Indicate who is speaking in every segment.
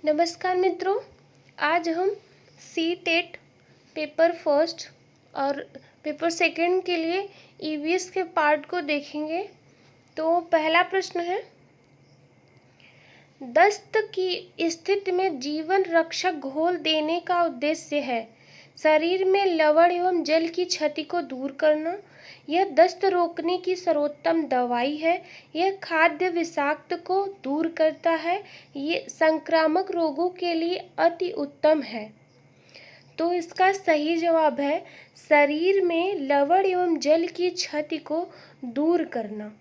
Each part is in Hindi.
Speaker 1: नमस्कार मित्रों, आज हम सी टेट पेपर फर्स्ट और पेपर सेकंड के लिए ईवीएस के पार्ट को देखेंगे। तो पहला प्रश्न है, दस्त की स्थिति में जीवन रक्षक घोल देने का उद्देश्य है शरीर में लवण एवं जल की क्षति को दूर करना। यह दस्त रोकने की सर्वोत्तम दवाई है। यह खाद्य विषाक्त को दूर करता है। ये संक्रामक रोगों के लिए अति उत्तम है। तो इसका सही जवाब है शरीर में लवण एवं जल की क्षति को दूर करना।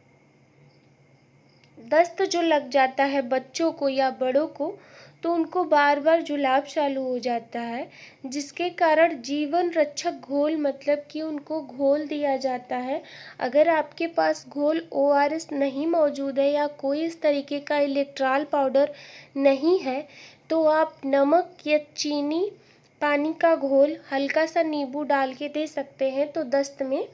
Speaker 1: दस्त जो लग जाता है बच्चों को या बड़ों को, तो उनको बार बार जुलाब चालू हो जाता है, जिसके कारण जीवन रक्षक घोल मतलब कि उनको घोल दिया जाता है। अगर आपके पास घोल ओआरएस नहीं मौजूद है या कोई इस तरीके का इलेक्ट्रॉल पाउडर नहीं है, तो आप नमक या चीनी पानी का घोल हल्का सा नींबू डाल के दे सकते हैं, तो दस्त में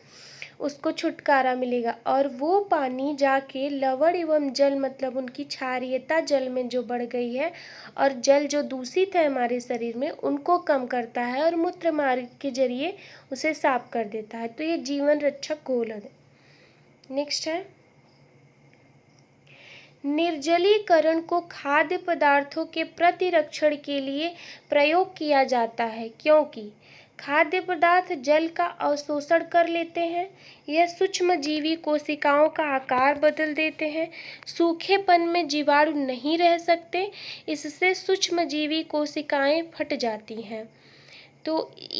Speaker 1: उसको छुटकारा मिलेगा। और वो पानी जाके लवण एवं जल मतलब उनकी क्षारीयता जल में जो बढ़ गई है और जल जो दूषित है हमारे शरीर में, उनको कम करता है और मूत्र मार्ग के जरिए उसे साफ कर देता है। तो ये जीवन रक्षक घोल है। नेक्स्ट है, निर्जलीकरण को खाद्य पदार्थों के प्रतिरक्षण के लिए प्रयोग किया जाता है, क्योंकि खाद्य पदार्थ जल का अवशोषण कर लेते हैं। यह सूक्ष्मजीवी कोशिकाओं का आकार बदल देते हैं। सूखेपन में जीवाणु नहीं रह सकते, इससे सूक्ष्मजीवी कोशिकाएं फट जाती हैं। तो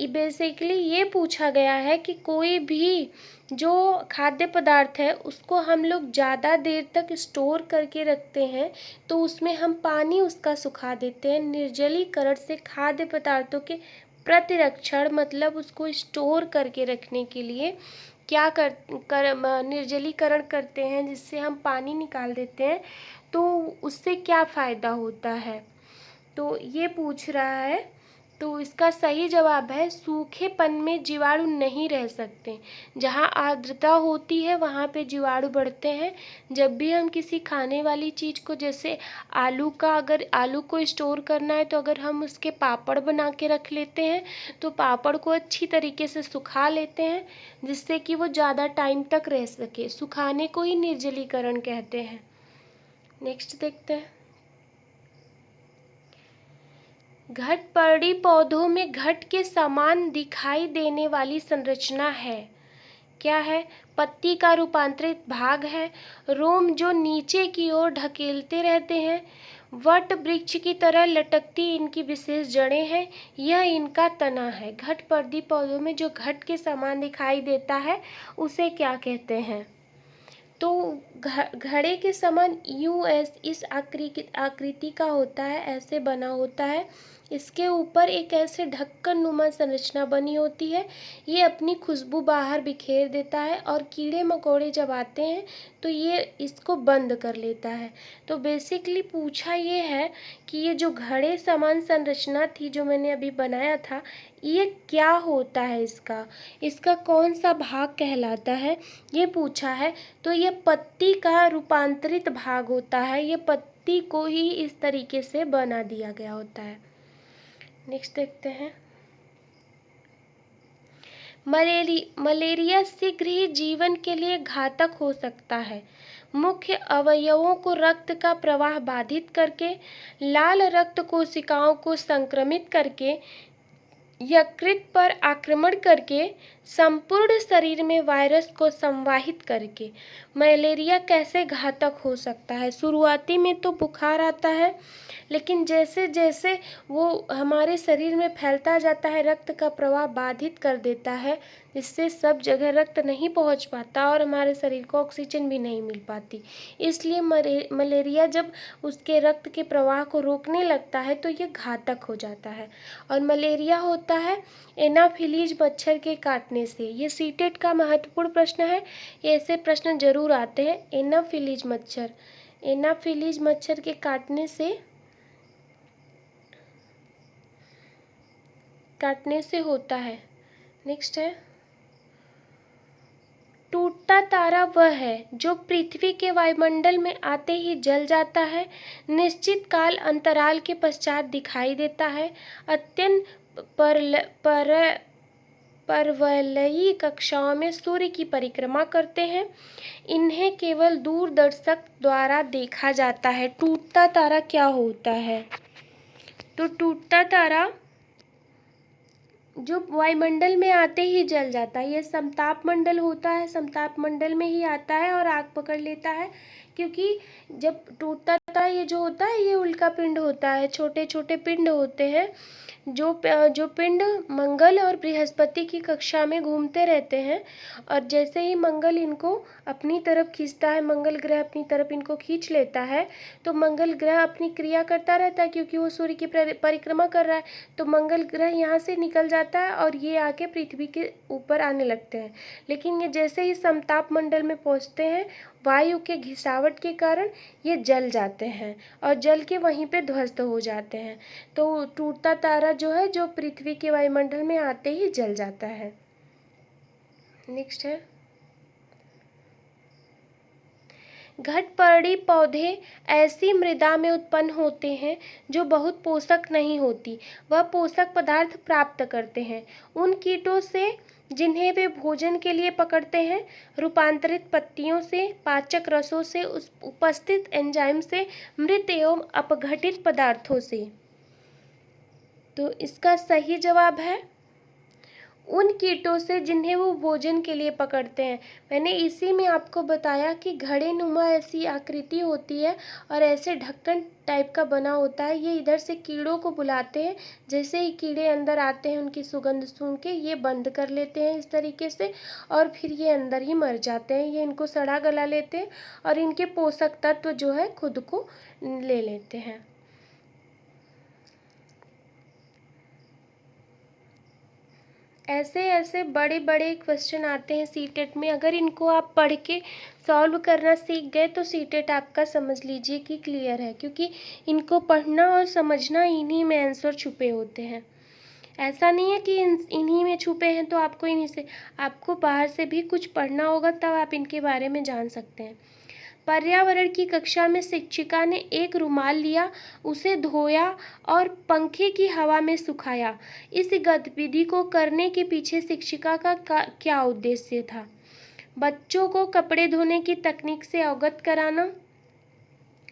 Speaker 1: बेसिकली ये पूछा गया है कि कोई भी जो खाद्य पदार्थ है उसको हम लोग ज़्यादा देर तक स्टोर करके रखते हैं, तो उसमें हम पानी उसका सुखा देते हैं। निर्जलीकरण से खाद्य पदार्थों के प्रतिरक्षण मतलब उसको स्टोर करके रखने के लिए क्या निर्जलीकरण करते हैं, जिससे हम पानी निकाल देते हैं। तो उससे क्या फ़ायदा होता है, तो ये पूछ रहा है। तो इसका सही जवाब है सूखेपन में जीवाणु नहीं रह सकते। जहाँ आर्द्रता होती है वहाँ पे जीवाणु बढ़ते हैं। जब भी हम किसी खाने वाली चीज़ को, जैसे आलू का, अगर आलू को स्टोर करना है तो अगर हम उसके पापड़ बना के रख लेते हैं, तो पापड़ को अच्छी तरीके से सुखा लेते हैं, जिससे कि वो ज़्यादा टाइम तक रह सके। सुखाने को ही निर्जलीकरण कहते हैं। नेक्स्ट देखते हैं, घटपर्णी पौधों में घट के समान दिखाई देने वाली संरचना है। क्या है? पत्ती का रूपांतरित भाग है। रोम जो नीचे की ओर ढकेलते रहते हैं। वट वृक्ष की तरह लटकती इनकी विशेष जड़ें हैं। यह इनका तना है। घटपर्णी पौधों में जो घट के समान दिखाई देता है उसे क्या कहते हैं? तो घड़े के समान यूएस इस आकृति का होता है, ऐसे बना होता है। इसके ऊपर एक ऐसे ढक्कन नुमा संरचना बनी होती है। ये अपनी खुशबू बाहर बिखेर देता है और कीड़े मकोड़े जब आते हैं तो ये इसको बंद कर लेता है। तो बेसिकली पूछा ये है कि ये जो घड़े समान संरचना थी जो मैंने अभी बनाया था, ये क्या होता है, इसका कौन सा भाग कहलाता है, ये पूछा है। तो ये पत्ती का रूपांतरित भाग होता है। ये पत्ती को ही इस तरीके से बना दिया गया होता है। नेक्स्ट देखते हैं, मलेरिया शीघ्र ही जीवन के लिए घातक हो सकता है। मुख्य अवयवों को रक्त का प्रवाह बाधित करके, लाल रक्त कोशिकाओं को संक्रमित करके, यकृत पर आक्रमण करके, संपूर्ण शरीर में वायरस को संवाहित करके। मलेरिया कैसे घातक हो सकता है? शुरुआती में तो बुखार आता है, लेकिन जैसे जैसे वो हमारे शरीर में फैलता जाता है, रक्त का प्रवाह बाधित कर देता है, इससे सब जगह रक्त नहीं पहुंच पाता और हमारे शरीर को ऑक्सीजन भी नहीं मिल पाती। इसलिए मलेरिया जब उसके रक्त के प्रवाह को रोकने लगता है तो ये घातक हो जाता है। और मलेरिया होता है एनाफिलीज मच्छर के काटने से। ये सीटेट का महत्वपूर्ण प्रश्न है, ऐसे प्रश्न जरूर आते हैं। एनाफिलीज मच्छर के काटने से होता है। नेक्स्ट है, टूटता तारा वह है जो पृथ्वी के वायुमंडल में आते ही जल जाता है, निश्चित काल अंतराल के पश्चात दिखाई देता है, अत्यंत परवलयी कक्षाओं में सूर्य की परिक्रमा करते हैं, इन्हें केवल दूरदर्शक द्वारा देखा जाता है। टूटता तारा क्या होता है? तो टूटता तारा जो वायुमंडल में आते ही जल जाता है, ये समताप मंडल होता है, समताप मंडल में ही आता है और आग पकड़ लेता है, क्योंकि जब टूटता तारा ये जो होता है ये उल्का पिंड होता है, छोटे छोटे पिंड होते हैं जो पिंड मंगल और बृहस्पति की कक्षा में घूमते रहते हैं, और जैसे ही मंगल इनको अपनी तरफ खींचता है, मंगल ग्रह अपनी तरफ इनको खींच लेता है, तो मंगल ग्रह अपनी क्रिया करता रहता है, क्योंकि वो सूर्य की परिक्रमा कर रहा है, तो मंगल ग्रह यहाँ से निकल जाता है और ये आके पृथ्वी के ऊपर आने लगते हैं। लेकिन ये जैसे ही समताप मंडल में पहुँचते हैं, वायु के घिसावट के कारण ये जल जाते हैं और जल के वहीं पे ध्वस्त हो जाते हैं। तो टूटता तारा जो है, जो पृथ्वी के वायुमंडल में आते ही जल जाता है। नेक्स्ट है, घटपर्णी पौधे ऐसी मृदा में उत्पन्न होते हैं जो बहुत पोषक नहीं होती, वह पोषक पदार्थ प्राप्त करते हैं उन कीटों से जिन्हें वे भोजन के लिए पकड़ते हैं, रूपांतरित पत्तियों से, पाचक रसों से, उपस्थित एंजाइम से, मृत एवं अपघटित पदार्थों से। तो इसका सही जवाब है उन कीटों से जिन्हें वो भोजन के लिए पकड़ते हैं। मैंने इसी में आपको बताया कि घड़े नुमा ऐसी आकृति होती है और ऐसे ढक्कन टाइप का बना होता है, ये इधर से कीड़ों को बुलाते हैं, जैसे ही कीड़े अंदर आते हैं उनकी सुगंध सूंघ के ये बंद कर लेते हैं इस तरीके से, और फिर ये अंदर ही मर जाते हैं, ये इनको सड़ा गला लेते हैं और इनके पोषक तत्व जो है खुद को ले लेते हैं। ऐसे ऐसे बड़े बड़े क्वेश्चन आते हैं सीटेट में, अगर इनको आप पढ़ के सॉल्व करना सीख गए तो सीटेट आपका समझ लीजिए कि क्लियर है, क्योंकि इनको पढ़ना और समझना, इन्हीं में आंसर छुपे होते हैं। ऐसा नहीं है कि इन्हीं में छुपे हैं तो आपको इन्हीं से, आपको बाहर से भी कुछ पढ़ना होगा तब आप इनके बारे में जान सकते हैं। पर्यावरण की कक्षा में शिक्षिका ने एक रुमाल लिया, उसे धोया और पंखे की हवा में सुखाया। इस गतिविधि को करने के पीछे शिक्षिका का क्या उद्देश्य था? बच्चों को कपड़े धोने की तकनीक से अवगत कराना,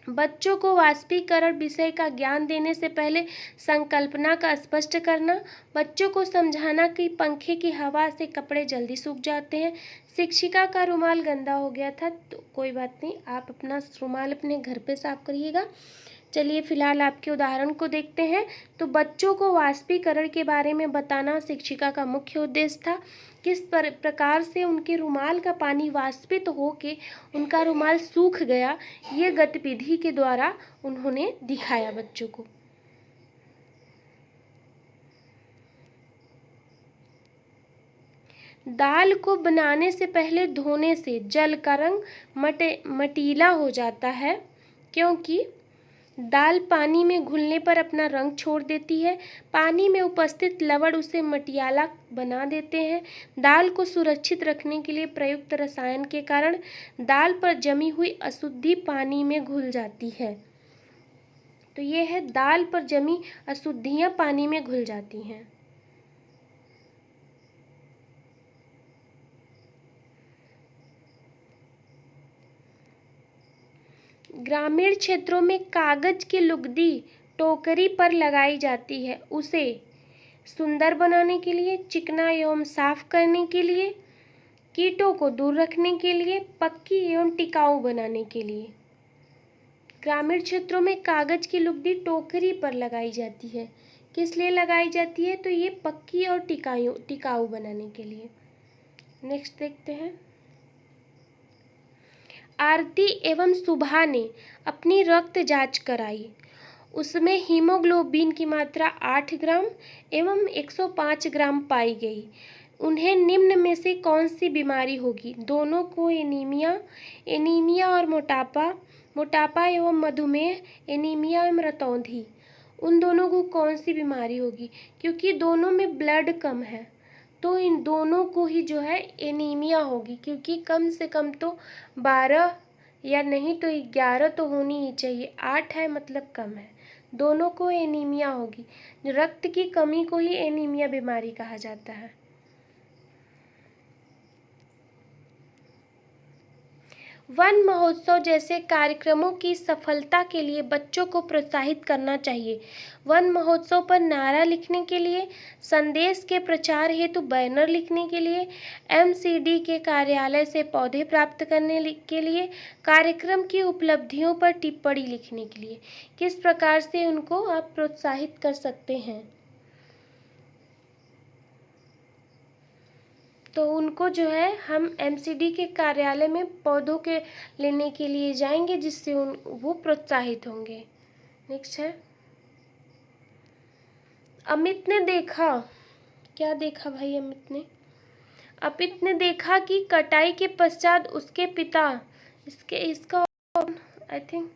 Speaker 1: बच्चों को वाष्पीकरण विषय का ज्ञान देने से पहले संकल्पना का स्पष्ट करना, बच्चों को समझाना कि पंखे की हवा से कपड़े जल्दी सूख जाते हैं। शिक्षिका का रुमाल गंदा हो गया था, तो कोई बात नहीं, आप अपना रुमाल अपने घर पे साफ करिएगा। चलिए फिलहाल आपके उदाहरण को देखते हैं। तो बच्चों को वाष्पीकरण के बारे में बताना शिक्षिका का मुख्य उद्देश्य था। किस प्रकार से उनके रुमाल का पानी वाष्पित होके उनका रुमाल सूख गया, ये गतिविधि के द्वारा उन्होंने दिखाया बच्चों को। दाल को बनाने से पहले धोने से जल का रंग मटीला हो जाता है, क्योंकि दाल पानी में घुलने पर अपना रंग छोड़ देती है। पानी में उपस्थित लवण उसे मटियाला बना देते हैं। दाल को सुरक्षित रखने के लिए प्रयुक्त रसायन के कारण दाल पर जमी हुई अशुद्धि पानी में घुल जाती है। तो ये है, दाल पर जमी अशुद्धियाँ पानी में घुल जाती हैं। ग्रामीण क्षेत्रों में कागज की लुगदी टोकरी पर लगाई जाती है, उसे सुंदर बनाने के लिए, चिकना एवं साफ करने के लिए, कीटों को दूर रखने के लिए, पक्की एवं टिकाऊ बनाने के लिए। ग्रामीण क्षेत्रों में कागज की लुगदी टोकरी पर लगाई जाती है, किस लिए लगाई जाती है? तो ये पक्की और टिकाऊ बनाने के लिए। नेक्स्ट देखते हैं। आरती एवं सुभा ने अपनी रक्त जांच कराई, उसमें हीमोग्लोबिन की मात्रा 8 ग्राम एवं 105 ग्राम पाई गई। उन्हें निम्न में से कौन सी बीमारी होगी? दोनों को एनीमिया और मोटापा एवं मधुमेह, एनीमिया एवं रतौंधी, उन दोनों को कौन सी बीमारी होगी? क्योंकि दोनों में ब्लड कम है, तो इन दोनों को ही जो है एनीमिया होगी, क्योंकि कम से कम तो 12 या नहीं तो 11 तो होनी ही चाहिए, 8 है मतलब कम है, दोनों को एनीमिया होगी। रक्त की कमी को ही एनीमिया बीमारी कहा जाता है। वन महोत्सव जैसे कार्यक्रमों की सफलता के लिए बच्चों को प्रोत्साहित करना चाहिए। वन महोत्सव पर नारा लिखने के लिए, संदेश के प्रचार हेतु बैनर लिखने के लिए, एमसीडी के कार्यालय से पौधे प्राप्त करने के लिए, कार्यक्रम की उपलब्धियों पर टिप्पणी लिखने के लिए, किस प्रकार से उनको आप प्रोत्साहित कर सकते हैं। तो उनको जो है हम एमसीडी के कार्यालय में पौधों के लेने के लिए जाएंगे, जिससे वो प्रोत्साहित होंगे। नेक्स्ट है, अमित ने देखा, क्या देखा भाई अमित ने देखा कि कटाई के पश्चात उसके पिता, इसका आई थिंक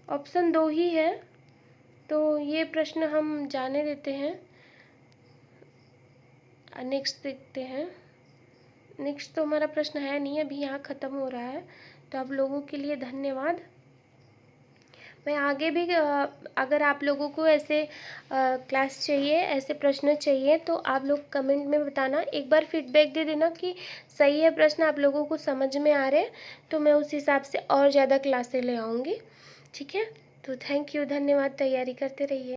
Speaker 1: ऑप्शन 2 ही है, तो ये प्रश्न हम जाने देते हैं। नेक्स्ट देखते हैं। नेक्स्ट तो हमारा प्रश्न है नहीं, अभी यहाँ ख़त्म हो रहा है। तो आप लोगों के लिए धन्यवाद। मैं आगे भी अगर आप लोगों को ऐसे क्लास चाहिए, ऐसे प्रश्न चाहिए, तो आप लोग कमेंट में बताना, एक बार फीडबैक दे देना कि सही है प्रश्न, आप लोगों को समझ में आ रहे हैं, तो मैं उस हिसाब से और ज़्यादा क्लासें ले आऊँगी। ठीक है, तो थैंक यू, धन्यवाद, तैयारी करते रहिए।